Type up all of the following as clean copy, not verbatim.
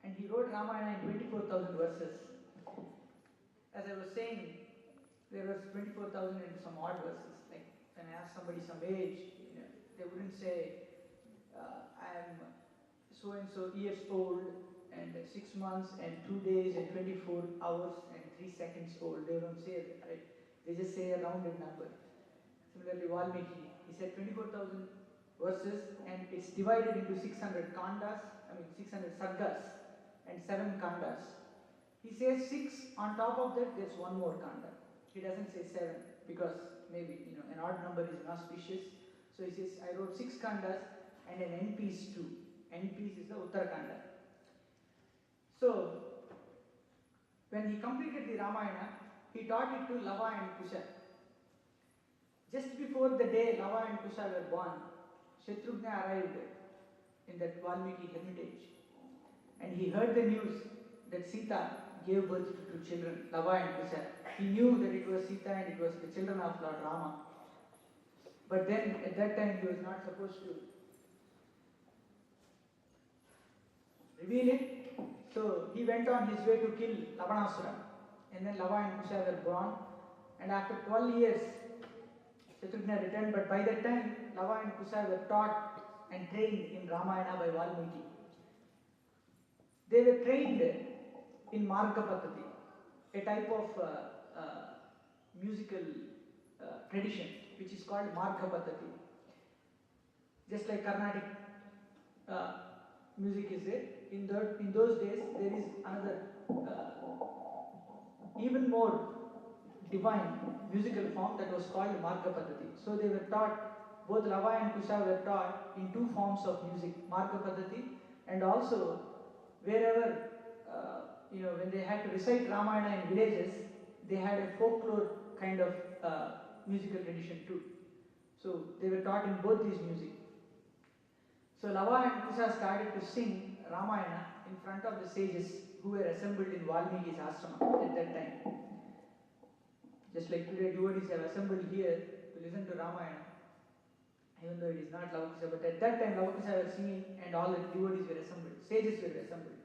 and he wrote Ramayana in 24,000 verses. As I was saying, there was 24,000 and some odd verses. Like when I asked somebody some age, they wouldn't say, I am so and so years old and 6 months and 2 days and 24 hours and 3 seconds old. They don't say that, right? They just say a rounded number. Similarly, Valmiki, he said 24,000 verses and it's divided into 600 kandas, 600 sargas and 7 kandas. He says 6, on top of that there's one more kanda. He doesn't say 7 because maybe an odd number is inauspicious. So he says, I wrote 6 kandas and an end piece too. End piece is the Uttarakanda. So, when he completed the Ramayana, he taught it to Lava and Kusha. Just before the day Lava and Kusha were born, Shatrughna arrived in that Valmiki hermitage. And he heard the news that Sita gave birth to 2 children, Lava and Kusha. He knew that it was Sita and it was the children of Lord Rama. But then, at that time, he was not supposed to reveal it. So he went on his way to kill Lavanasura. And then Lava and Kusha were born. And after 12 years, Shatrughna returned. But by that time, Lava and Kusha were taught and trained in Ramayana by Valmiki. They were trained in Marga Paddhati, a type of musical tradition which is called Marga Paddhati. Just like Carnatic music is there, in those days there is another even more divine musical form that was called Marga Paddhati. So they were taught, both Lava and Kusha were taught in 2 forms of music, Marga Paddhati, and also wherever when they had to recite Ramayana in villages, they had a folklore kind of musical tradition too. So they were taught in both these music. So Lava and Kusha started to sing Ramayana in front of the sages who were assembled in Valmiki's ashrama at that time. Just like today devotees have assembled here to listen to Ramayana, even though it is not Lava Kusha, but at that time Lava Kusha were singing and all the devotees were assembled, sages were assembled.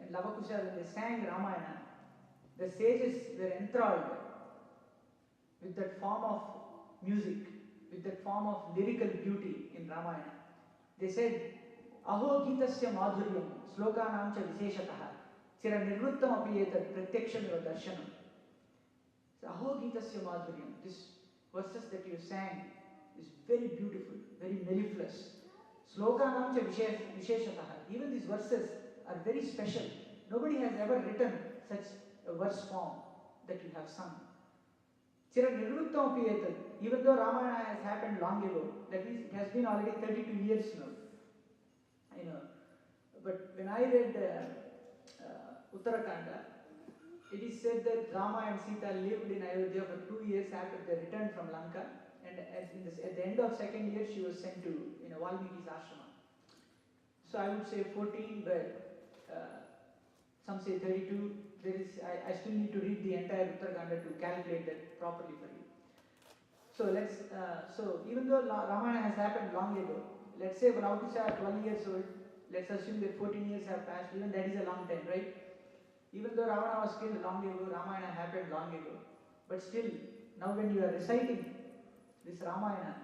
And Lava Kusha, when they sang Ramayana, the sages were enthralled with that form of music, with that form of lyrical beauty in Ramayana. They said, Aho Gitasya Madhuryam, Slokanam cha Visheshataha, Chira Nirvrittam api etat Pratyaksham eva darshanam. So, Aho Gitasya Madhuryam, this verses that you sang is very beautiful, very mellifluous. Slokanam cha Visheshataha, even these verses are very special. Nobody has ever written such a verse form that you have sung. Chira Nirvrittam api etat, even though Ramayana has happened long ago, that means it has been already 32 years now. But when I read Uttarakanda, it is said that Rama and Sita lived in Ayodhya for 2 years after they returned from Lanka, and at the end of 2nd year she was sent to Valmiki's ashrama. So I would say 14, but some say 32. I still need to read the entire Uttarakanda to calculate that properly for you. So so even though Ramayana has happened long ago, let's say when Kusha are 12 years old, let's assume that 14 years have passed, even that is a long time, right? Even though Ravana was killed long ago, Ramayana happened long ago, but still, now when you are reciting this Ramayana,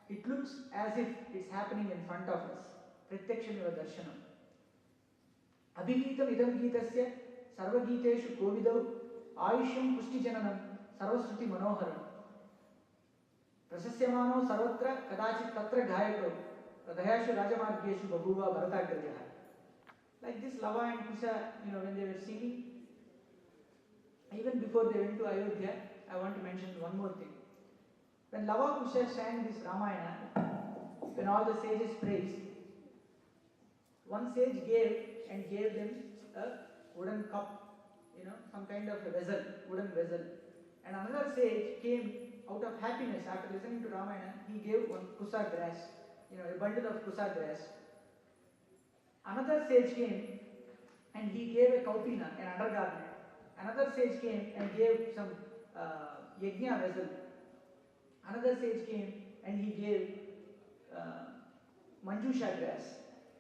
it looks as if it's happening in front of us. Pratyaksham eva darshanam. Abhigitam idam gitasya sarvagiteshu kovidau ayushyam pushti jananam sarvasruti manoharam. Prasasyamano sarvatra kadachit tatra ghayako pradayashu rajamargyeshu babuva bharatagrajaha. Like this Lava and Kusha, when they were singing, even before they went to Ayodhya, I want to mention one more thing. When Lava Kusha sang this Ramayana, when all the sages praised, one sage gave them a wooden cup, some kind of a vessel, wooden vessel. And another sage came out of happiness after listening to Ramayana, he gave one kusa grass, a bundle of kusa grass. Another sage came and he gave a kaupina, an undergarment. Another sage came and gave some yajna vessel. Another sage came and he gave manjusha grass.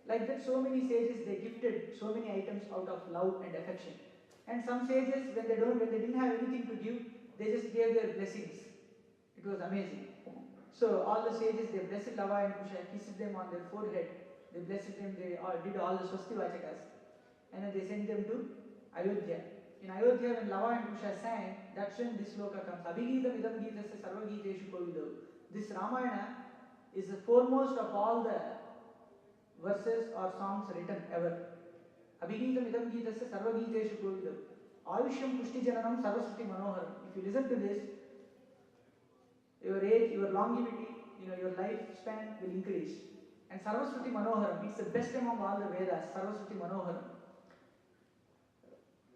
Like that, so many sages, they gifted so many items out of love and affection. And some sages, when they didn't have anything to give, they just gave their blessings. It was amazing. So all the sages, they blessed Lava and Kusha, kissed them on their forehead. They blessed them, they all did all the Swasti Vachakas. And then they sent them to Ayodhya. In Ayodhya, when Lava and Kusha sang, that's when this sloka comes. Abhigitam idam gitasya sarva giteshu kovido. This Ramayana is the foremost of all the verses or songs written ever. Abhigitam idam gitasya sarva giteshu kovido. Ayushyam pushti jananam sarvaswati manoharam. If you listen to this, your age, your longevity, your lifespan will increase. And Sarvaswati Manoharam, it's the best among all the Vedas, Sarvaswati Manoharam.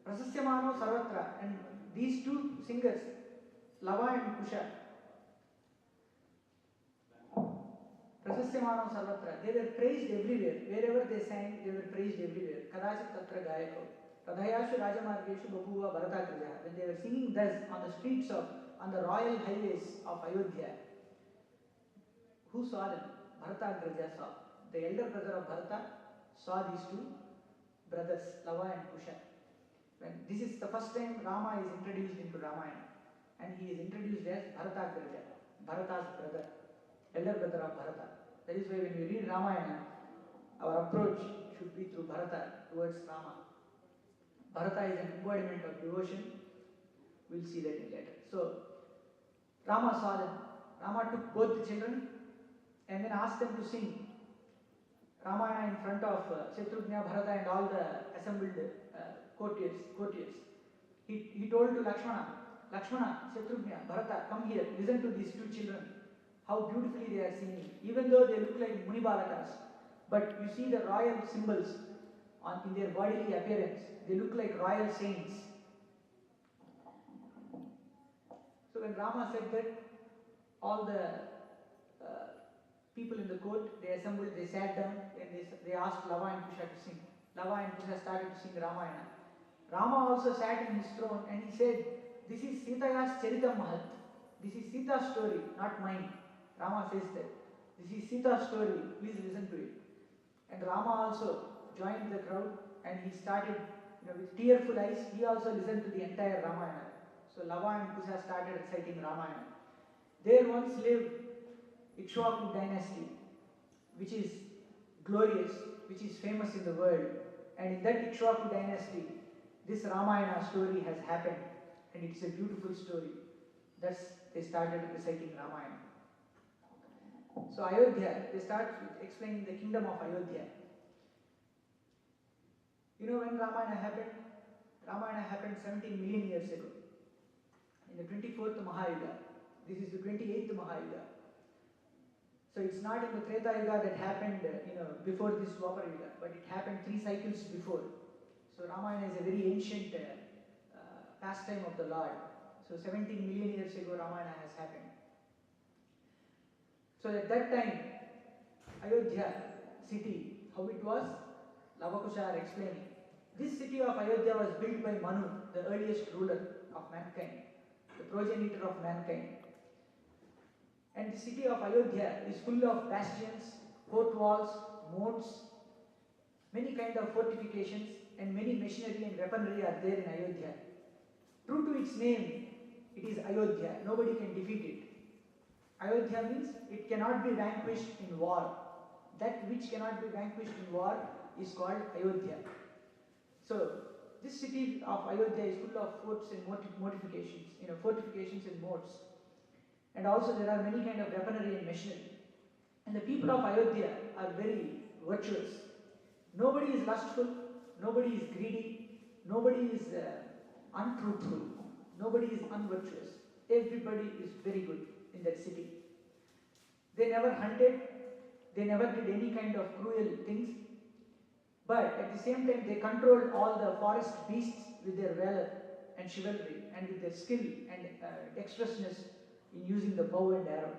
Prasasyamano Sarvatra, and these two singers, Lava and Kusha, Prasasyamano Sarvatra, they were praised everywhere. Wherever they sang, they were praised everywhere. Kadachit Tatra Gayako. Radhayashu Rajamargeshu Babuva Bharatagraja. When they were singing thus on the streets on the royal highways of Ayodhya, who saw them? Bharatagraja saw. The elder brother of Bharata saw these two brothers, Lava and Kusha. When this is the first time Rama is introduced into Ramayana, and he is introduced as Bharatagraja, Bharata's brother, elder brother of Bharata. That is why when we read Ramayana, our approach should be through Bharata towards Rama. Bharata is an embodiment of devotion. We'll see that in later. So, Rama saw them. Rama took both the children and then asked them to sing Ramayana in front of Shatrughna, Bharata and all the assembled courtiers. He told to Lakshmana, Shatrughna, Bharata, come here, listen to these two children. How beautifully they are singing. Even though they look like Muni Balakas, but you see the royal symbols in their bodily appearance. They look like royal saints. So when Rama said that, all the people in the court, they assembled, they sat down, and they asked Lava and Kusha to sing. Lava and Kusha started to sing Ramayana. Rama also sat in his throne and he said, this is Sitaya's Charitam Mahat. This is Sita's story, not mine. Rama says that. This is Sita's story, please listen to it. And Rama also joined the crowd and he started, with tearful eyes, he also listened to the entire Ramayana. So Lava and Kusha started reciting Ramayana. There once lived Ikshvaku dynasty, which is glorious, which is famous in the world. And in that Ikshvaku dynasty, this Ramayana story has happened. And it's a beautiful story. Thus, they started reciting Ramayana. So Ayodhya, they start with explaining the kingdom of Ayodhya. When Ramayana happened? Ramayana happened 17 million years ago. In the 24th Mahayuga. This is the 28th Mahayuga. So it's not in the Treta Yuga that happened, before this Dwapara Yuga, but it happened 3 cycles before. So Ramayana is a very ancient pastime of the Lord. So 17 million years ago, Ramayana has happened. So at that time, Ayodhya city, how it was, Lavakusha are explaining. This city of Ayodhya was built by Manu, the earliest ruler of mankind, the progenitor of mankind. And the city of Ayodhya is full of bastions, fort walls, moats, many kind of fortifications, and many machinery and weaponry are there in Ayodhya. True to its name, it is Ayodhya. Nobody can defeat it. Ayodhya means it cannot be vanquished in war. That which cannot be vanquished in war is called Ayodhya. So, this city of Ayodhya is full of forts and fortifications and moats. And also there are many kind of weaponry and machinery. And the people of Ayodhya are very virtuous. Nobody is lustful, nobody is greedy, nobody is untruthful, nobody is unvirtuous. Everybody is very good in that city. They never hunted, they never did any kind of cruel things, but at the same time they controlled all the forest beasts with their valor and chivalry and with their skill and dexterousness in using the bow and arrow.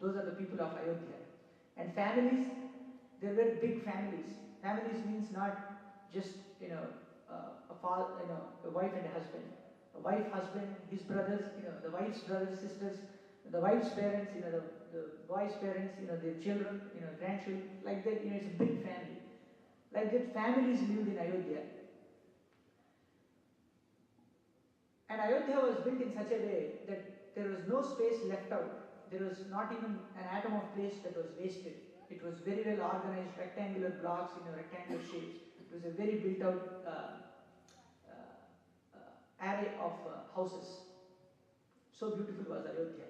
Those are the people of Ayodhya. And families, there were big families. Families means not just a wife and a husband. A wife, husband, his brothers, the wife's brothers, sisters, the wife's parents, the boy's parents, their children, grandchildren, like that, it's a big family. Like that, families lived in Ayodhya. And Ayodhya was built in such a way that there was no space left out. There was not even an atom of place that was wasted. It was very well organized, rectangular blocks in rectangular shapes. It was a very built out array of houses. So beautiful was Ayodhya.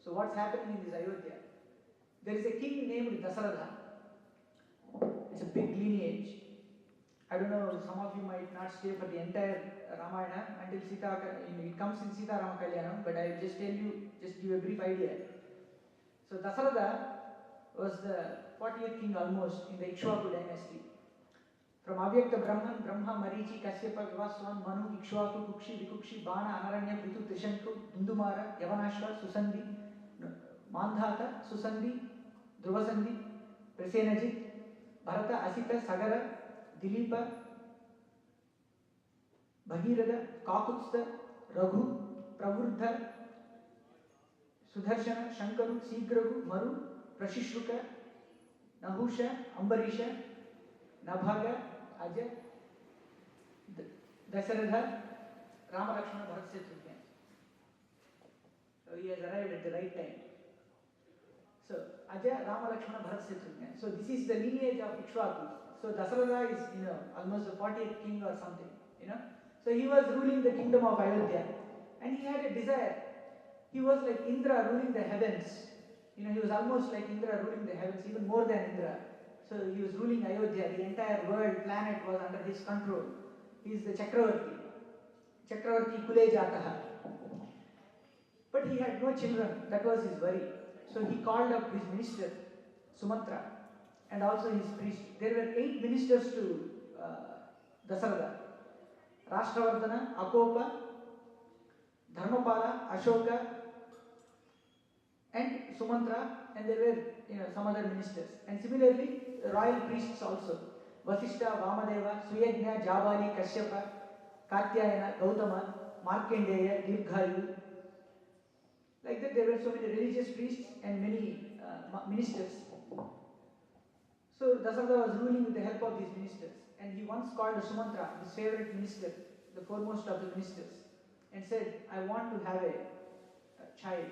So what's happening in this Ayodhya? There is a king named Dasaratha. It's a big lineage. I don't know, some of you might not stay for the entire Ramayana until it comes in Sita Rama Kalyanam, but I will just tell you, just give a brief idea. So Dasaratha was the 40th king almost in the Ikshvaku dynasty. From Avyakta Brahman, Brahma, Marichi, Kasyapa, Vivaswan, Manu, Ikshvaku, Kukshi, Vikukshi, Bana, Anaranya, Pritu, Trishanku, Dundumara, Yavanashva, Susandhi, Mandhata, Susandhi, Dhruvasandhi, Prasenajit, Bharata, Asita, Sagara, Dilipa, Bhagirada, Kakutsta, Raghu, Pravurdha, Sudarshana, Shankaru, Sigragu, Maru, Prashishruka, Nahusha, Ambarisha, Nabhaga, Aja, Dasaratha, Rama Lakshmana Bharat Shatrugna. So he has arrived at the right time. So Aja, Rama Lakshmana Bharat Shatrugna. So this is the lineage of Ikshvaku. So Dasaratha is, almost the 40th king or something, So he was ruling the kingdom of Ayodhya. And he had a desire. He was like Indra ruling the heavens. He was almost like Indra ruling the heavens, even more than Indra. So he was ruling Ayodhya. The entire world, planet was under his control. He is the Chakravarti. Chakravarti Kule Jataha. But he had no children. That was his worry. So he called up his minister, Sumatra, and also his priest. There were 8 ministers to Dasaratha. Rashtravardhana, Akopa, Dharmapala, Ashoka, and Sumantra, and there were some other ministers. And similarly, royal priests also. Vasishta, Vamadeva, Suyajna, Jabali, Kashyapa, Katyayana, Gautama, Markandeya, Dirghayu. Like that, there were so many religious priests and many ministers. So Dasaratha was ruling with the help of these ministers. And he once called Sumantra, his favorite minister, the foremost of the ministers, and said, I want to have a child.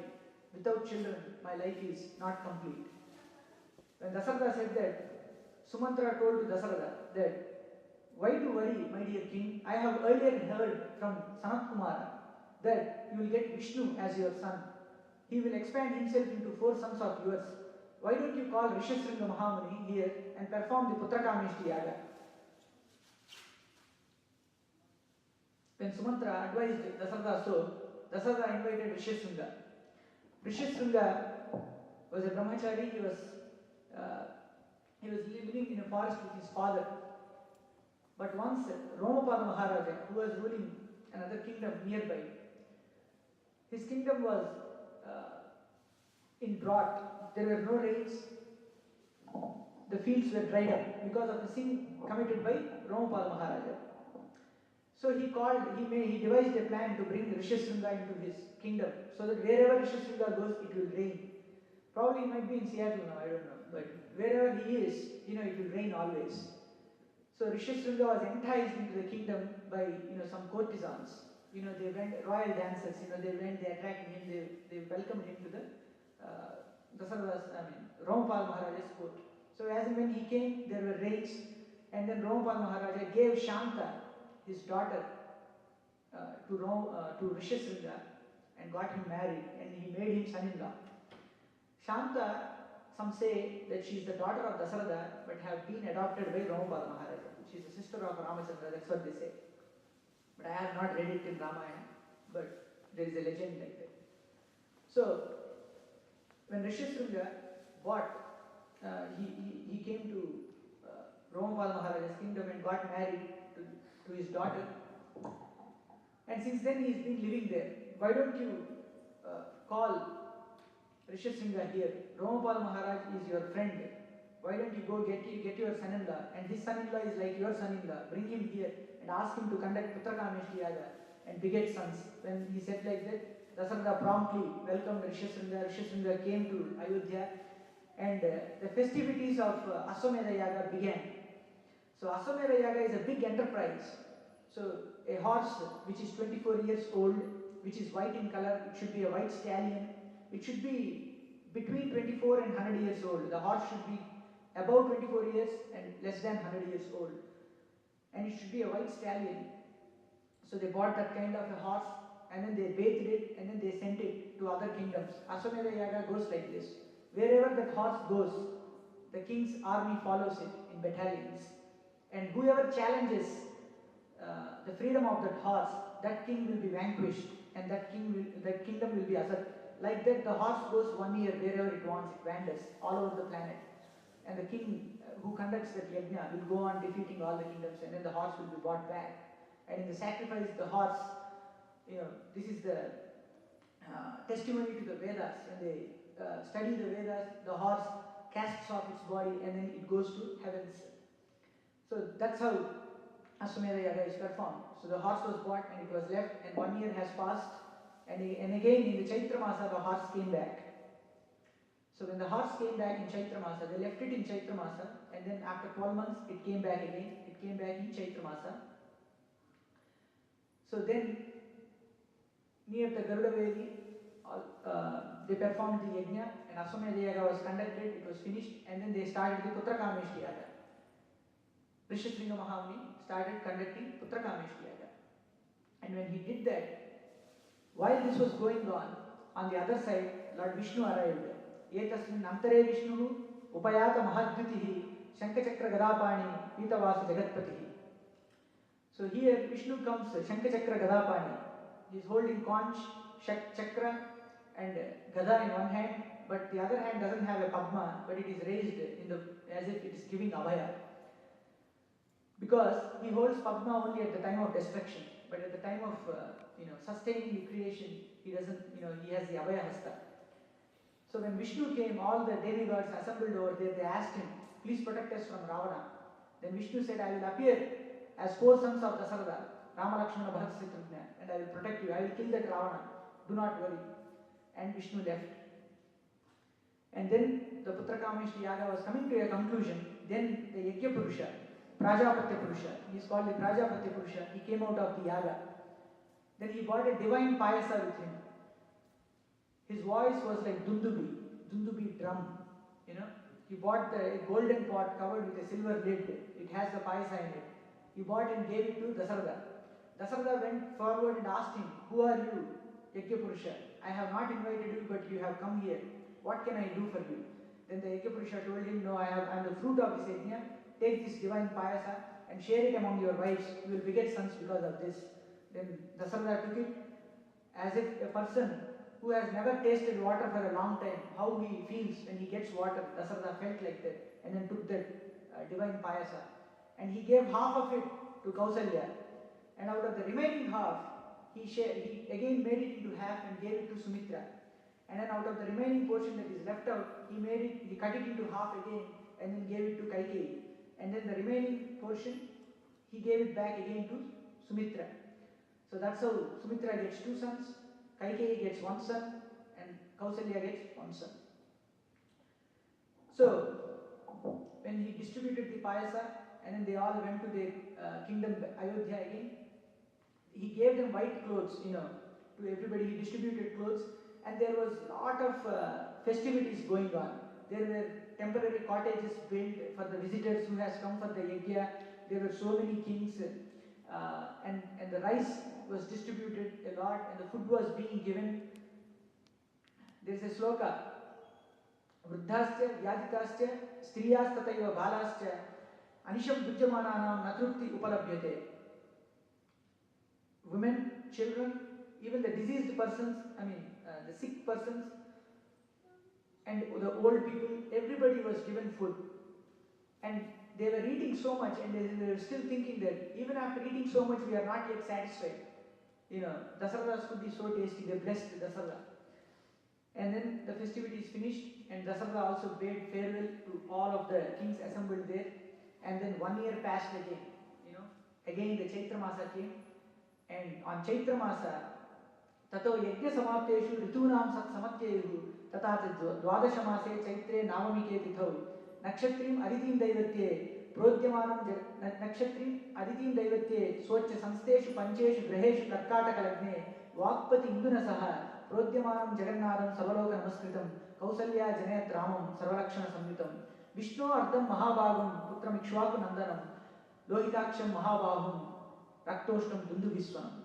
Without children, my life is not complete. When Dasaratha said that, Sumantra told to Dasaratha that, why to worry, my dear king? I have earlier heard from Sanat Kumara that you will get Vishnu as your son. He will expand himself into 4 sons of yours. Why don't you call Rishasringa Mahamuni here and perform the Putrakamishti Yaga? When Sumantra advised Dasaratha so, Dasaratha invited Rishasringa. Rishasringa was a brahmachari. He was living in a forest with his father. But once Romapada Maharaja, who was ruling another kingdom nearby, his kingdom was in drought. There were no rains. The fields were dried up because of the sin committed by Romapada Maharaja. So he devised a plan to bring Rishasringa into his kingdom, so that wherever Rishasringa goes, it will rain. Probably it might be in Seattle now, I don't know. But wherever he is, it will rain always. So Rishasringa was enticed into the kingdom by, some courtesans. They went, royal dancers, they attracted him, they welcomed him to the Romapal Maharaja's court. So as and when he came, there were rains, and then Romapal Maharaja gave Shanta, his daughter, to Rishasringa and got him married, and he made him son-in-law. Shanta, some say that she is the daughter of Dasaratha, but have been adopted by Romapala Maharaja. She is a sister of Ramachandra, that's what they say. But I have not read it in Ramayana, but there is a legend like that. So, when Rishasringa he came to Romapala Maharaja's kingdom and got married to his daughter. And since then he has been living there. Why don't you call Rishasringa here? Romapala Maharaj is your friend. Why don't you go get your son-in-law? And his son-in-law is like your son-in-law. Bring him here and ask him to conduct Putrakameshti Yaga and beget sons. When he said like that, Dasarada promptly welcomed Rishasringa. Rishasringa came to Ayodhya, and the festivities of Aswamedha Yaga began. So Aswamedha Yaga is a big enterprise. So a horse which is 24 years old, which is white in color, it should be a white stallion. It should be between 24 and 100 years old. The horse should be above 24 years and less than 100 years old. And it should be a white stallion. So they bought that kind of a horse, and then they bathed it, and then they sent it to other kingdoms. Aswamedha Yaga goes like this. Wherever that horse goes, the king's army follows it in battalions. And whoever challenges the freedom of that horse, that king will be vanquished, and that kingdom will be assailed. Like that, the horse goes 1 year wherever it wants, it wanders all over the planet. And the king who conducts that yajna will go on defeating all the kingdoms, and then the horse will be brought back. And in the sacrifice, the horse, this is the testimony to the Vedas. When they study the Vedas, the horse casts off its body and then it goes to heavens. So that's how Aswamedha Yaga is performed. So the horse was bought and it was left, and 1 year has passed, and again in the Chaitra Masa the horse came back. So when the horse came back in Chaitra Masa, they left it in Chaitra Masa, and then after 12 months it came back again. It came back in Chaitra Masa. So then near the Garuda Vedi, they performed the yajna, and Aswamedha Yaga was conducted, it was finished, and then they started the Putrakameshti Yaga. Rishasringa Mahamuni started conducting Putrakameshti Yaga. And when he did that, while this was going on the other side, Lord Vishnu arrived. Etasmin Antare Vishnu Upayata Mahadvyutihi Shankachakra Gadapani Pitavasa Jagatpatihi. So here Vishnu comes, Shankachakra Gadapani. He is holding conch, chakra and gada in one hand, but the other hand doesn't have a padma, but it is raised as if it is giving abhaya. Because he holds padma only at the time of destruction, but at the time of sustaining the creation, he doesn't, he has the abhaya hasta. So when Vishnu came, all the demigods assembled over there, they asked him, please protect us from Ravana. Then Vishnu said, I will appear as 4 sons of Dasarada, Rama, Lakshmana, Bharata, Shatrugna, and I will protect you. I will kill that Ravana. Do not worry. And Vishnu left. And then the Putrakameshti Yaga was coming to a conclusion. Then the Yajna Purusha, Prajapatya Purusha, he is called the Prajapatya Purusha, he came out of the Yaga. Then he brought a divine payasa with him. His voice was like Dundubi drum. He bought a golden pot covered with a silver lid. It has the payasa in it. He bought and gave it to Dasarada. Dasarada went forward and asked him, who are you, Yajna Purusha? I have not invited you, but you have come here. What can I do for you? Then the Yajna Purusha told him, no, I am the fruit of this yajna. Take this divine payasa and share it among your wives. You will beget sons because of this. Then Dasarada took it as if a person who has never tasted water for a long time, how he feels when he gets water. Dasarada felt like that and then took that divine payasa. And he gave half of it to Kausalya. And out of the remaining half, he again made it into half and gave it to Sumitra. And then out of the remaining portion that is left out, he cut it into half again and then gave it to Kaikeyi. And then the remaining portion, he gave it back again to Sumitra. So that's how Sumitra gets 2 sons, Kaikeyi gets 1 son, and Kausalya gets 1 son. So, when he distributed the payasa, and then they all went to their kingdom Ayodhya again, he gave them white clothes, to everybody. He distributed clothes, and there was a lot of festivities going on. There were temporary cottages built for the visitors who has come for the yajna. There were so many kings, and the rice was distributed a lot, and the food was being given. There is a sloka, Vruddhascha, Vyaditascha, Striyastataiva Balascha, Anisham Bhujyamananam Natrupti Upalabhyate. Women, children, even the diseased persons, the sick persons, and the old people, everybody was given food. And they were eating so much, and they were still thinking that even after eating so much, we are not yet satisfied. Dasarada's food is so tasty, they blessed Dasarada. And then the festivities finished, and Dasarada also bade farewell to all of the kings assembled there. And then 1 year passed again. Again the Chaitra Masa came, and on Chaitra Masa, ततो यज्ञसमाप्तेषु ऋतूनां समत्येयुः तथा च द्वादशमासे चैत्रे नावमिके तिथौ नक्षत्रीम् अदितिं दैवत्ये प्रोद्यमानं नक्षत्रीम् अदितिं दैवत्ये स्वच्छ संस्थेषु पञ्चेषु ग्रहेषु कर्काटकलग्ने वाक्पति इन्दुना सह प्रोद्यमानं जगन्नाथं सर्वलोकनमस्कृतं कौसल्या जनयत् रामं सर्वलक्षणसंयुतं विष्णो अर्धं महाभागं पुत्रम् इक्ष्वाकुनन्दनं लोहिताक्षं महाबाहुं रक्तोष्टं दुन्दुभिस्वनम्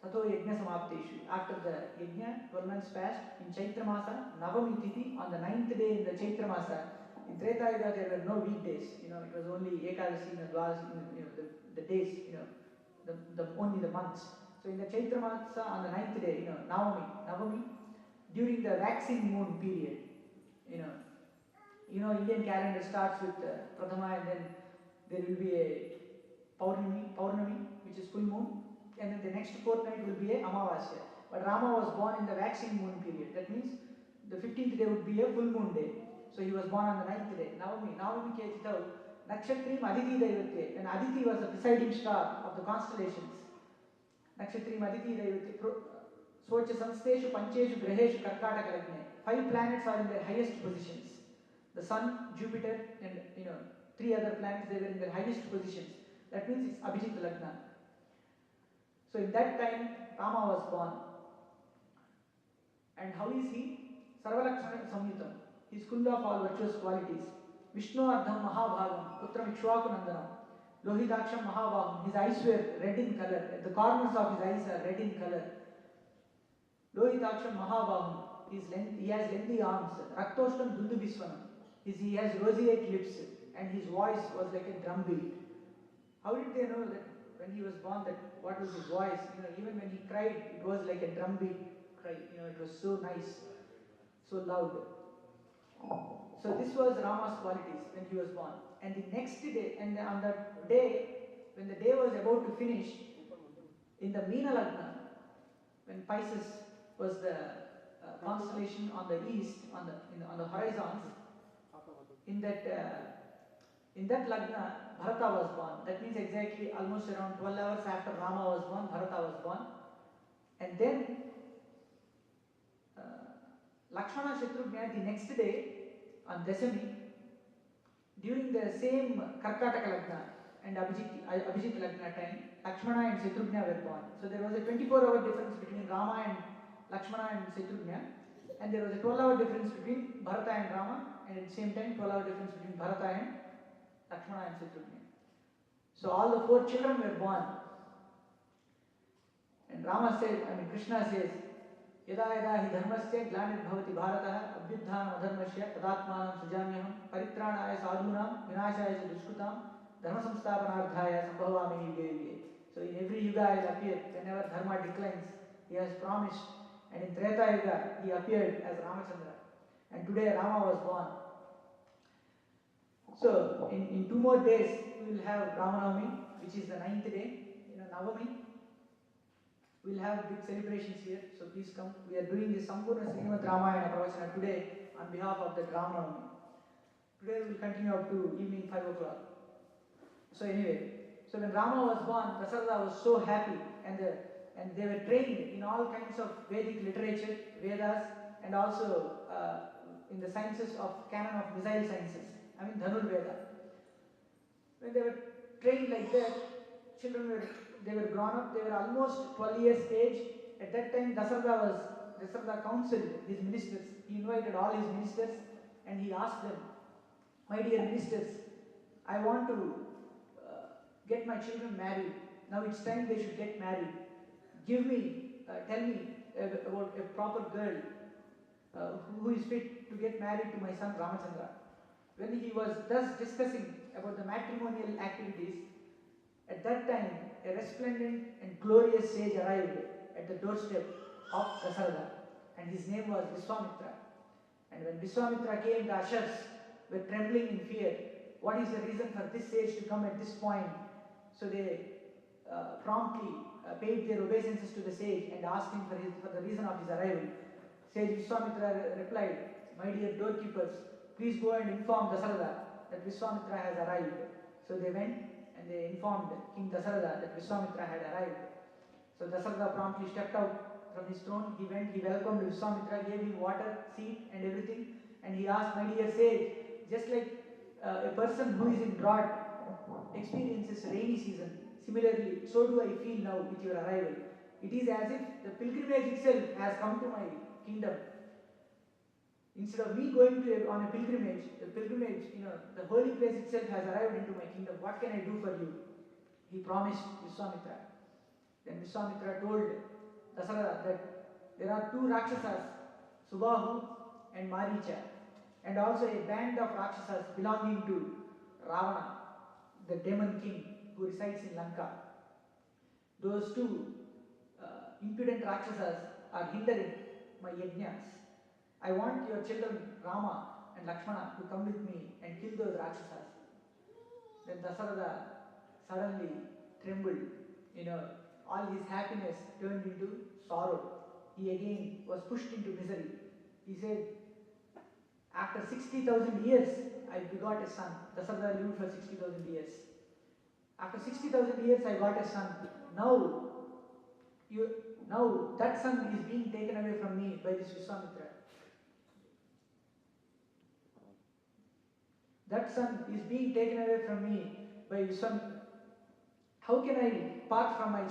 ततो यज्ञ समाप्तेषु. After the yajna, 12 months passed in Chaitra Masa, Navami Tithi, on the 9th day in the Chaitra Masa. In Treta Yuga there were no weekdays, it was only Ekadasi and Dwadasi, the days, only the months. So in the Chaitra Masa on the 9th day, Navami, during the waxing moon period, Indian calendar starts with Prathama and then there will be a Paurnami, which is full moon. And then the next fortnight will be a Amavasya. But Rama was born in the waxing moon period. That means the 15th day would be a full moon day. So he was born on the 9th day. Navami Ketitau, Nakshatrim Aditi Daivatye. And Aditi was the presiding star of the constellations. Nakshatrim Aditi Daivatye. Socha Sansteshu Pancheshu Graheshu Karkataka Lagna. 5 planets are in their highest positions. The Sun, Jupiter, and 3 other planets, they were in their highest positions. That means it's Abhijit Lagna. So in that time, Rama was born. And how is he? Sarvalakshana Samyutam. He is full of all virtuous qualities. Vishnu Ardham Mahabhagam, Putram Ikshvakunandanam, Lohitaksham Mahabhagam. His eyes were red in color. The corners of his eyes are red in color. Lohitaksham Mahabhagam. He has lengthy arms. Raktoshtam Dundubhisvanam. He has roseate lips. And his voice was like a drum beat. How did they know that when he was born, that what was his voice? Even when he cried, it was like a drumbeat cry. It was so nice, so loud. So this was Rama's qualities when he was born. And the next day, and on that day, when the day was about to finish, in the Meena Lagna, when Pisces was the constellation on the east, on the horizons, in that Lagna, Bharata was born. That means exactly almost around 12 hours after Rama was born, Bharata was born. And then Lakshmana Shatrugna the next day on Dasami, during the same Karkataka Lagna and Abhijit Lagna time, Lakshmana and Shatrugna were born. So there was a 24-hour difference between Rama and Lakshmana and Shatrugna, and there was a 12-hour difference between Bharata and Rama, and at the same time 12-hour difference between Bharata and Lakshmana and Shatrugna. So all the 4 children were born. And Krishna says, Yada yada hi dharmasya glanir bhavati bharataha abhyudhanam adharmasya tadatmanam sujamyaham paritranaya sadhunam vinashaya cha dushkutam dharma samsthapanardhaya sambhavami yuge yuge. So in every yuga I will appear. Whenever dharma declines, he has promised. And in Treta Yuga, he appeared as Ramachandra. And today Rama was born. So in 2 more days, we will have Ramanavami, which is the 9th day, Navami. We will have big celebrations here, so please come. We are doing this Sampurna Srimad Ramayana Pravachana today on behalf of the Ramanavami. Today we will continue up to evening 5 o'clock. So anyway, so when Rama was born, Dasarada was so happy, and they were trained in all kinds of Vedic literature, Vedas, and also in the sciences of canon of missile sciences. Dhanur Veda. When they were trained like that, they were grown up, they were almost 12 years age. At that time, Dasarada counseled his ministers. He invited all his ministers and he asked them, my dear ministers, I want to get my children married. Now it's time they should get married. Tell me about a proper girl who is fit to get married to my son Ramachandra. When he was thus discussing about the matrimonial activities, at that time a resplendent and glorious sage arrived at the doorstep of Dasarada, and his name was Vishwamitra. And when Vishwamitra came, the ushers were trembling in fear. What is the reason for this sage to come at this point? So they promptly paid their obeisances to the sage and asked him for the reason of his arrival. Sage Vishwamitra replied, my dear doorkeepers, please go and inform Dasarada that Vishwamitra has arrived. So they went and they informed King Dasarada that Vishwamitra had arrived. So Dasharatha promptly stepped out from his throne. He went, he welcomed Vishwamitra, gave him water, seat and everything. And he asked, my dear sage, just like a person who is in drought experiences rainy season, similarly, so do I feel now with your arrival. It is as if the pilgrimage itself has come to my kingdom. Instead of me going on a pilgrimage, the holy place itself has arrived into my kingdom. What can I do for you? He promised Vishwamitra. Then Vishwamitra told Dasharatha that there are two Rakshasas, Subahu and Maricha, and also a band of Rakshasas belonging to Ravana, the demon king who resides in Lanka. Those two impudent Rakshasas are hindering my yajnas. I want your children Rama and Lakshmana to come with me and kill those Rakshasas. Then Dasharatha suddenly trembled. All his happiness turned into sorrow. He again was pushed into misery. He said, after 60,000 years, I begot a son. Dasharatha lived for 60,000 years. After 60,000 years, I got a son. Now that son is being taken away from me by this Vishwamitra. That son is being taken away from me by Vishwamitra. How can I part from my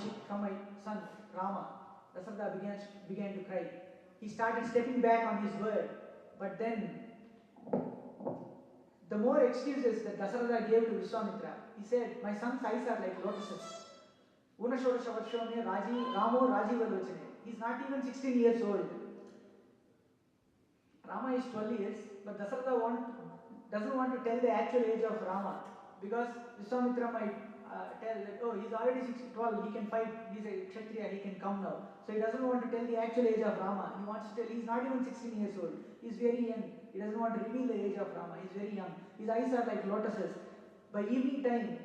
son Rama? Dasharatha began to cry. He started stepping back on his word, but then the more excuses that Dasharatha gave to Vishwamitra, he said, my son's eyes are like lotuses. Unashodasha varshone Ramo Rajivalochane. He's not even 16 years old. Rama is 12 years, but Dasharatha doesn't want to tell the actual age of Rama, because Vishwamitra might tell that, oh, he's already 12, he can fight, he's a Kshatriya, he can come now. So he doesn't want to tell the actual age of Rama. He wants to tell he's not even 16 years old. He's very young. He doesn't want to reveal the age of Rama. He's very young. His eyes are like lotuses. By evening time,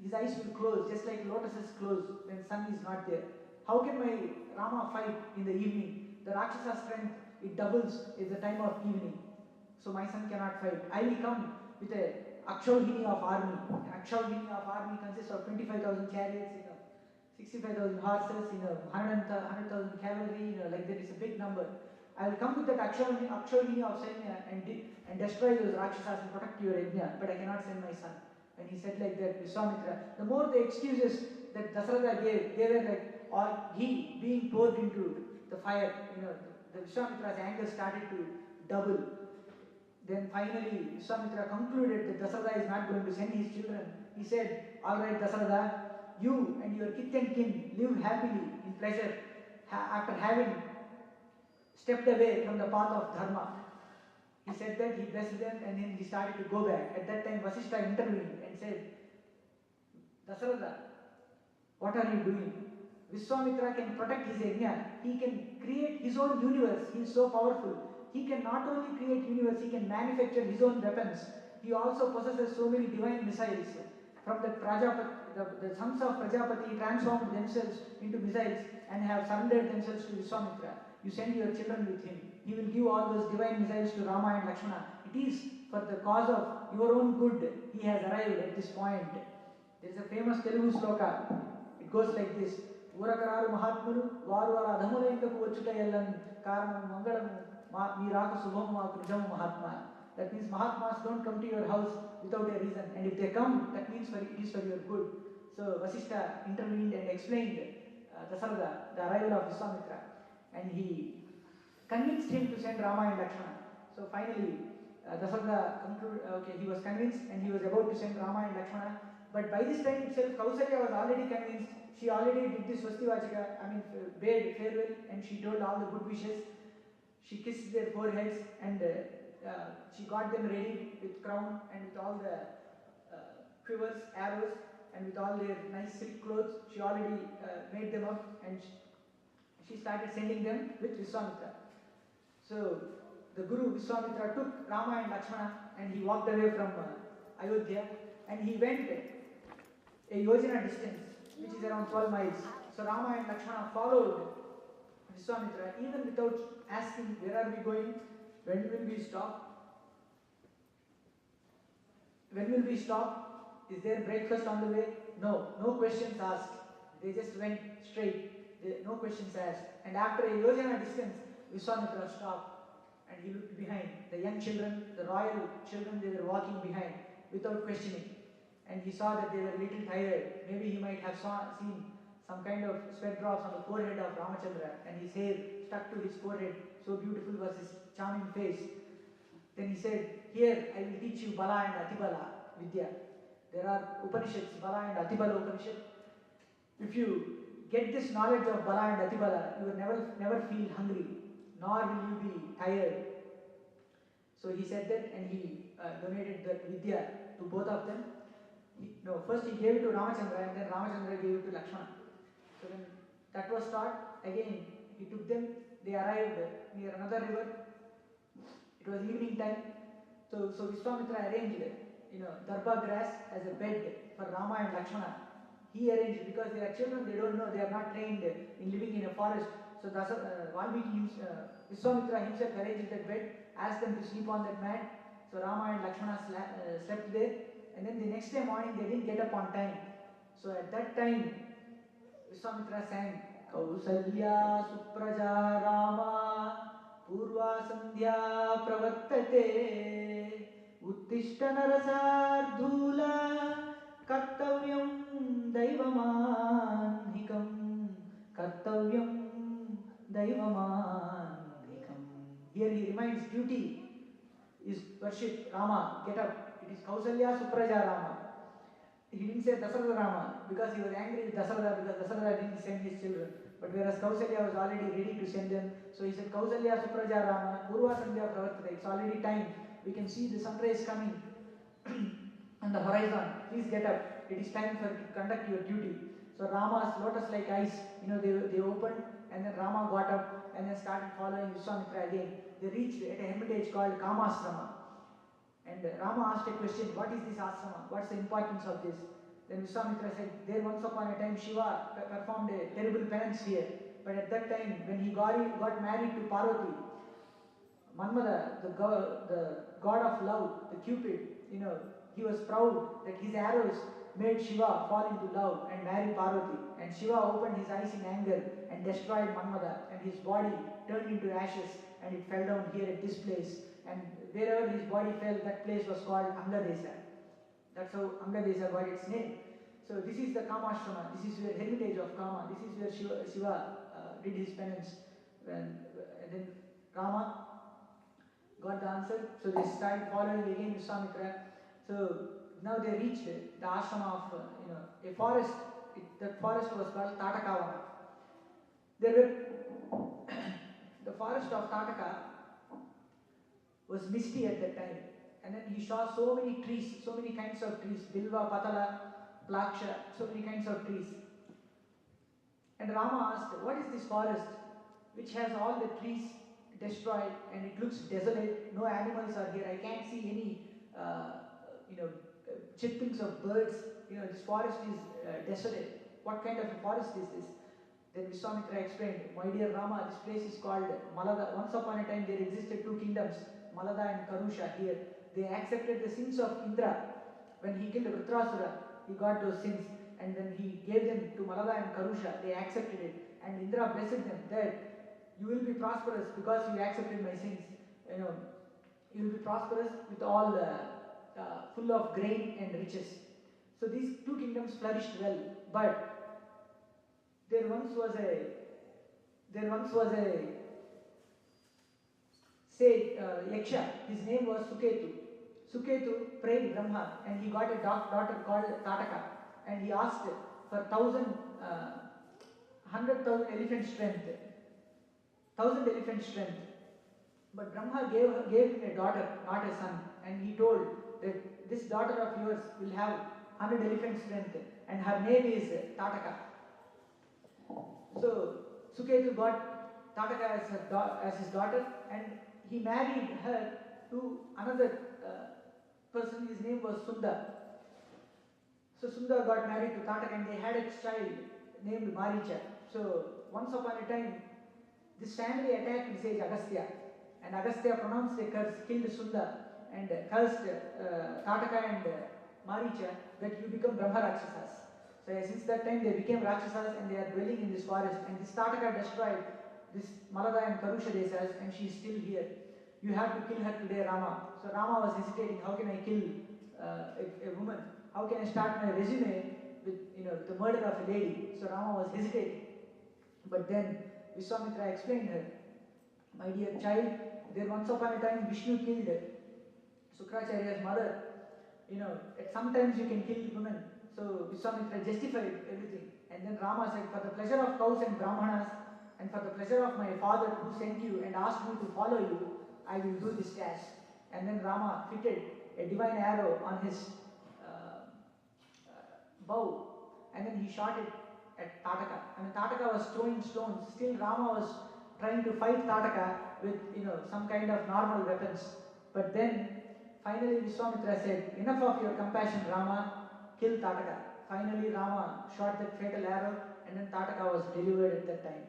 his eyes will close, just like lotuses close when sun is not there. How can my Rama fight in the evening? The Rakshasa strength, it doubles at the time of evening. So my son cannot fight. I will come with a Akshauhini of army. Akshauhini of army consists of 25,000 chariots, 65,000 horses, 100,000 cavalry, like that. It's a big number. I will come with that Akshauhini of Sainya and destroy those Rakshasas and protect your Yajna, but I cannot send my son. When he said like that, Vishwamitra, the more the excuses that Dasharatha gave, they were like, or he being poured into the fire, the Vishwamitra's anger started to double. Then finally, Vishwamitra concluded that Dasharatha is not going to send his children. He said, all right, Dasharatha, you and your kith and kin live happily in pleasure after having stepped away from the path of dharma. He said that, he blessed them, and then he started to go back. At that time, Vasishtha intervened and said, Dasharatha, what are you doing? Vishwamitra can protect his yajna. He can create his own universe. He is so powerful. He can not only create universe, he can manufacture his own weapons. He also possesses so many divine missiles. From the Prajapati, the sons of Prajapati transformed themselves into missiles and have surrendered themselves to Vishwamitra. You send your children with him. He will give all those divine missiles to Rama and Lakshmana. It is for the cause of your own good he has arrived at this point. There is a famous Telugu sloka. It goes like this. Urakararu Mahatmuru Varu Vara Adhamulaindaku Vachutayallan Karanam Mangalam Miraka Subham Maku Nijamu Mahatma. That means Mahatmas don't come to your house without a reason. And if they come, that means it is for your good. So Vasishtha intervened and explained Dasharatha, the arrival of Vishwamitra. And he convinced him to send Rama and Lakshmana. So finally, Dasharatha concluded, he was convinced and he was about to send Rama and Lakshmana. But by this time itself, Kausalya was already convinced. She already did this Swastivachika, bade farewell, and she told all the good wishes. She kissed their foreheads and she got them ready with crown and with all the quivers, arrows, and with all their nice silk clothes. She already made them up, and she started sending them with Vishwamitra. So the Guru Vishwamitra took Rama and Lakshmana and he walked away from Ayodhya, and he went a yojana distance, which is around 12 miles. So Rama and Lakshmana followed Vishwamitra even without asking, where are we going? When will we stop? When will we stop? Is there breakfast on the way? No questions asked. They just went straight. no questions asked. And after a yojana distance, Vishwamitra stopped and he looked behind. The young children, the royal children, they were walking behind without questioning. And he saw that they were a little tired. Maybe he might have seen some kind of sweat drops on the forehead of Ramachandra, and his hair stuck to his forehead. So beautiful was his charming face. Then he said, "Here I will teach you Bala and Atibala Vidya." There are Upanishads, Bala and Atibala Upanishad. If you get this knowledge of Bala and Atibala, you will never feel hungry, nor will you be tired. So he said that, and he donated that Vidya to both of them. First he gave it to Ramachandra, and then Ramachandra gave it to Lakshmana. So when that was taught, again he took them. They arrived near another river. It was evening time. So Vishwamitra arranged, darba grass as a bed for Rama and Lakshmana. He arranged, because they are children, they don't know, they are not trained in living in a forest. So Vishwamitra himself arranged that bed, asked them to sleep on that mat. So Rama and Lakshmana slept there. And then the next day morning, they didn't get up on time. So at that time, Vishwamitra sang, Kausalya Supraja Rama Purva Sandhya Pravartate Uttishta Narasardhula Kartavyam Daivamanhikam Kartavyam Daivamanhikam. Here he reminds duty is worship. Rama, get up. It is Kausalya Supraja Rama. He didn't say Dasaratha Rama because he was angry with Dasaratha because Dasaratha didn't send his children. But whereas Kausalya was already ready to send them, so he said Kausalya Supraja Rama Purva Sandhya Pravartate. It's already time. We can see the sunrise coming on the horizon. Please get up. It is time for to conduct your duty. So Rama's lotus-like eyes, they opened, and then Rama got up and then started following Vishwamitra again. They reached at a hermitage called Kamasrama. And Rama asked a question, what is this ashrama? What's the importance of this? Then Vishwamitra said, there once upon a time Shiva performed a terrible penance here. But at that time, when he got married to Parvati, Manmada, the god of love, the Cupid, he was proud that his arrows made Shiva fall into love and marry Parvati. And Shiva opened his eyes in anger and destroyed Manmada, and his body turned into ashes, and it fell down here at this place. And wherever his body fell, that place was called Angadesa. That's how Angadesa got its name. So this is the Kamashrama. This is where hermitage of Kama. This is where Shiva did his penance. And then Rama got the answer. So they started following again Vishwamitra. So now they reached the ashrama of a forest. That forest was called Tatakavana. The forest of Tataka was misty at that time, and then he saw so many trees, so many kinds of trees, Bilva, Patala, Plaksha, so many kinds of trees. And Rama asked, what is this forest which has all the trees destroyed and it looks desolate, no animals are here, I can't see any chirpings of birds, this forest is desolate. What kind of a forest is this? Then Vishwamitra explained, my dear Rama, this place is called Malada. Once upon a time there existed two kingdoms, Malada and Karusha here. They accepted the sins of Indra. When he killed Vritrasura, he got those sins. And when he gave them to Malada and Karusha, they accepted it. And Indra blessed them that you will be prosperous because you accepted my sins. You will be prosperous with all full of grain and riches. So these two kingdoms flourished well. But there once was a Yaksha. His name was Suketu. Suketu prayed Brahma, and he got a daughter called Tataka, and he asked for 100,000 elephant strength, 1,000 elephant strength. But Brahma gave him a daughter, not a son, and he told that this daughter of yours will have 100 elephant strength, and her name is Tataka. So Suketu got Tataka as his daughter, and he married her to another person. His name was Sundar. So Sundar got married to Tataka, and they had a child named Maricha. So once upon a time, this family attacked the sage Agastya, and Agastya pronounced a curse, killed Sundar, and cursed Tataka and Maricha that you become Brahma Rakshasas. So since that time they became Rakshasas and they are dwelling in this forest. And this Tataka destroyed this Malada and Karusha desas, and she is still here. You have to kill her today, Rama. So Rama was hesitating, how can I kill a woman? How can I start my resume with the murder of a lady? So Rama was hesitating. But then Vishwamitra explained her, my dear child, there once upon a time Vishnu killed Sukracharya's mother. At sometimes you can kill women. So Vishwamitra justified everything. And then Rama said, for the pleasure of cows and brahmanas, and for the pleasure of my father who sent you and asked me to follow you, I will do this task. And then Rama fitted a divine arrow on his bow, and then he shot it at Tataka. And Tataka was throwing stones. Still Rama was trying to fight Tataka with some kind of normal weapons. But then finally Vishwamitra said, enough of your compassion, Rama, kill Tataka. Finally Rama shot that fatal arrow, and then Tataka was delivered at that time.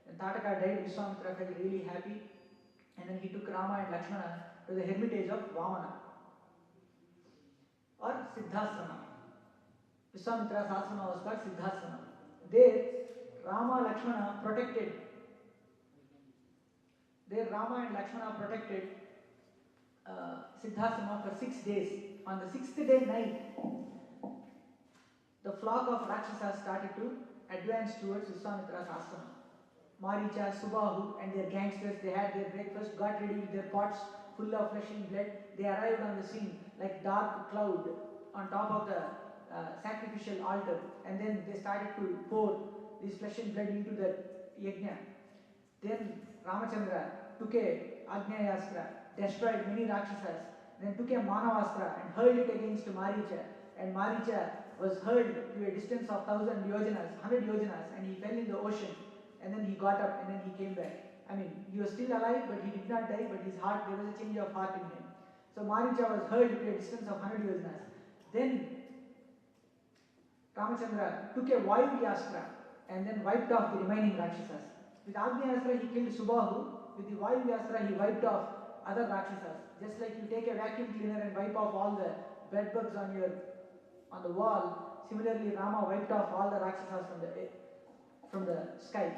When Tataka died, Vishwamitra felt really happy, and then he took Rama and Lakshmana to the hermitage of Vamana or Siddhasana. Vishwamitra's asana was called Siddhasana. There Rama and Lakshmana protected Siddhasana for 6 days. On the 6th day night, the flock of Rakshasas started to advance towards Vishwamitra's asana. Maricha, Subahu and their gangsters, they had their breakfast, got ready with their pots full of flesh and blood. They arrived on the scene like dark cloud on top of the sacrificial altar, and then they started to pour this flesh and blood into the yajna. Then Ramachandra took a Agnayastra, destroyed many Rakshasas, then took a Manavastra and hurled it against Maricha, and Maricha was hurled to a distance of 1,000 yojanas, 100 yojanas, and he fell in the ocean, and then he got up and then he came back. I mean, he was still alive, but he did not die, but his heart, there was a change of heart in him. So Maricha was hurled to a distance of 100 yojanas. Then Ramachandra took a Vayuvyastra and then wiped off the remaining Rakshasas. With Agnayastra he killed Subahu, with the Vayuvyastra he wiped off other Rakshasas. Just like you take a vacuum cleaner and wipe off all the bed bugs on the wall, similarly Rama wiped off all the Rakshasas from the sky.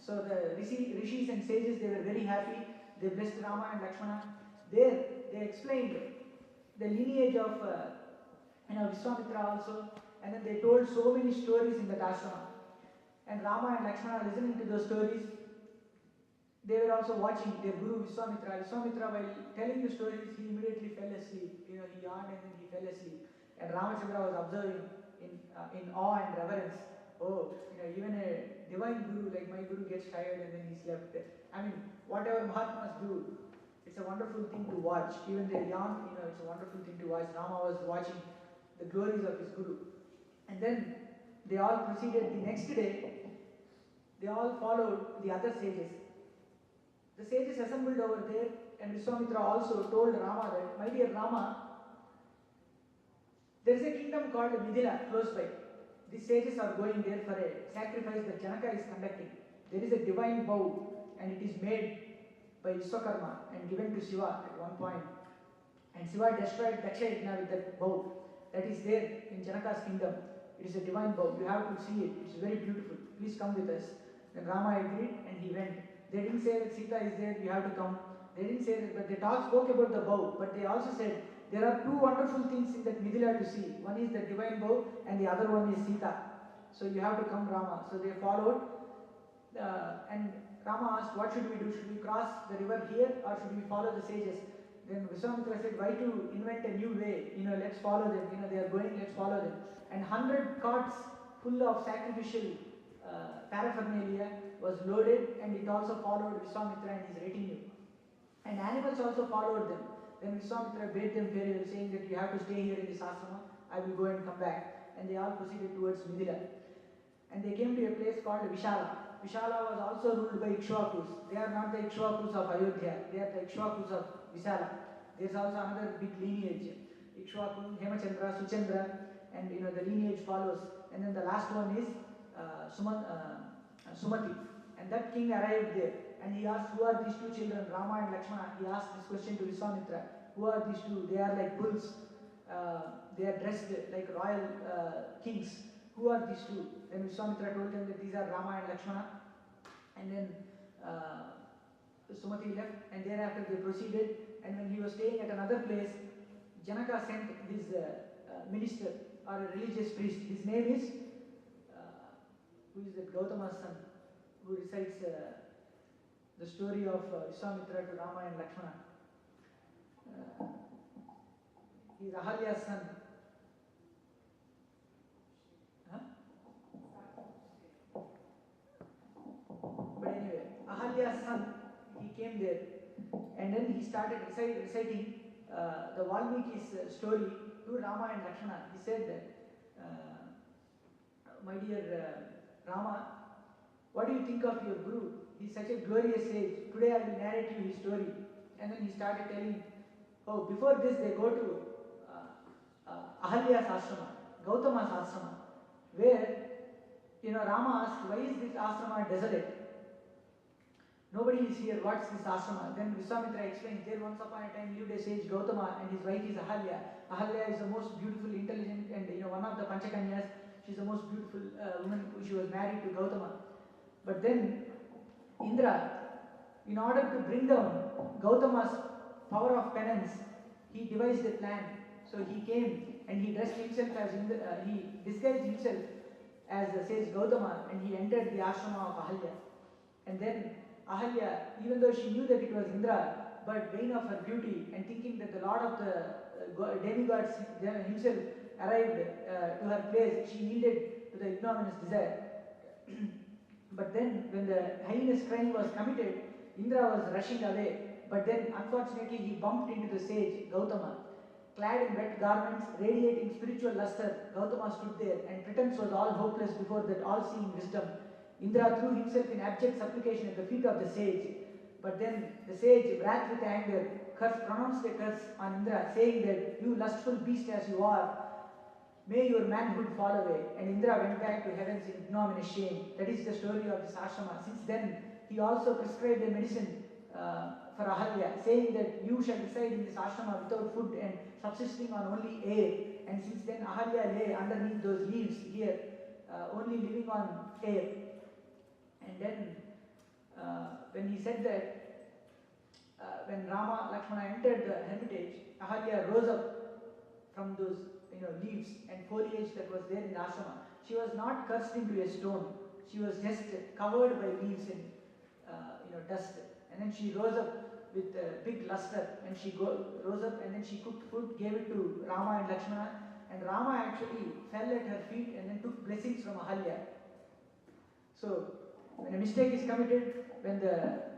So the rishis and sages, they were very happy. They blessed Rama and Lakshmana. There they explained the lineage of Vishwamitra also, and then they told so many stories in the ashrama. And Rama and Lakshmana listening to those stories, they were also watching their guru Vishwamitra. Vishwamitra, while telling the stories, he immediately fell asleep. He yawned and then he fell asleep. And Ramachandra was observing in awe and reverence. Oh, even a divine guru like my guru gets tired and then he slept. I mean, whatever Mahatmas do, it's a wonderful thing to watch. Even they yawn, it's a wonderful thing to watch. Rama was watching the glories of his guru. And then they all proceeded the next day. They all followed the other sages. The sages assembled over there, and Vishwamitra also told Rama that, my dear Rama, there is a kingdom called Midila close by. These sages are going there for a sacrifice that Janaka is conducting. There is a divine bow, and it is made by Vishwakarma and given to Shiva at one point. And Shiva destroyed Dakshayajna with that bow. That is there in Janaka's kingdom. It is a divine bow. You have to see it. It is very beautiful. Please come with us. Then Rama agreed and he went. They didn't say that Sita is there, you have to come. They didn't say that, but they spoke about the bow. But they also said, there are two wonderful things in that Midila to see. One is the divine bow and the other one is Sita. So you have to come, Rama. So they followed and Rama asked, what should we do? Should we cross the river here or should we follow the sages? Then Vishwamitra said, why to invent a new way? Let's follow them. They are going, let's follow them. And 100 carts full of sacrificial paraphernalia was loaded, and it also followed Vishwamitra and his retinue. And animals also followed them. Then Vishwamitra bade them farewell, saying that you have to stay here in this ashrama, I will go and come back. And they all proceeded towards Midila. And they came to a place called Vishala. Vishala was also ruled by Ikshvakus. They are not the Ikshvakus of Ayodhya, they are the Ikshvakus of Vishala. There is also another big lineage. Ikshvaku, Hemachandra, Suchandra, and the lineage follows. And then the last one is Sumati. And that king arrived there. And he asked, who are these two children, Rama and Lakshmana? He asked this question to Vishwamitra. Who are these two? They are like bulls. They are dressed like royal kings. who are these two? Then Vishwamitra told them that these are Rama and Lakshmana. And then Sumati left, and thereafter they proceeded. And when he was staying at another place, Janaka sent his minister or a religious priest. His name is, who is that? Gautama's son, who recites the story of Vishwamitra to Rama and Lakshmana. He is Ahalya's son. Huh? But anyway, Ahalya's son, he came there, and then he started reciting the Valmiki's story to Rama and Lakshmana. He said that, my dear Rama, what do you think of your Guru? He is such a glorious sage. Today I will narrate you his story. And then he started telling, oh, before this they go to Ahalya's ashrama, Gautama's ashrama, where, Rama asked, why is this ashrama desolate? Nobody is here, what's this ashrama? Then Vishwamitra explains, there once upon a time lived a sage Gautama and his wife is Ahalya. Ahalya is the most beautiful, intelligent and one of the Panchakanyas. She's the most beautiful woman. She was married to Gautama. But then Indra, in order to bring down Gautama's power of penance, he devised a plan. So he came and he dressed himself as he disguised himself as sage Gautama, and he entered the ashrama of Ahalya. And then Ahalya, even though she knew that it was Indra, but vain of her beauty and thinking that the lord of the demigods himself arrived to her place, she yielded to the ignominious desire. But then when the heinous crime was committed, Indra was rushing away. But then unfortunately he bumped into the sage Gautama. Clad in wet garments, radiating spiritual luster, Gautama stood there, and pretense was all hopeless before that all-seeing wisdom. Indra threw himself in abject supplication at the feet of the sage. But then the sage, wrath with anger, pronounced a curse on Indra, saying that, you lustful beast as you are, may your manhood fall away. And Indra went back to heavens in ignominious shame. That is the story of this ashrama. Since then, he also prescribed a medicine for Ahalya, saying that you shall reside in this ashrama without food and subsisting on only air. And since then, Ahalya lay underneath those leaves here, only living on air. And then, when he said that, when Rama Lakshmana entered the hermitage, Ahalya rose up from those leaves and foliage that was there in the ashrama. She was not cursed into a stone. She was just covered by leaves and dust. And then she rose up with big luster, and she rose up and then she cooked food, gave it to Rama and Lakshmana, and Rama actually fell at her feet and then took blessings from Ahalya. So when a mistake is committed, when the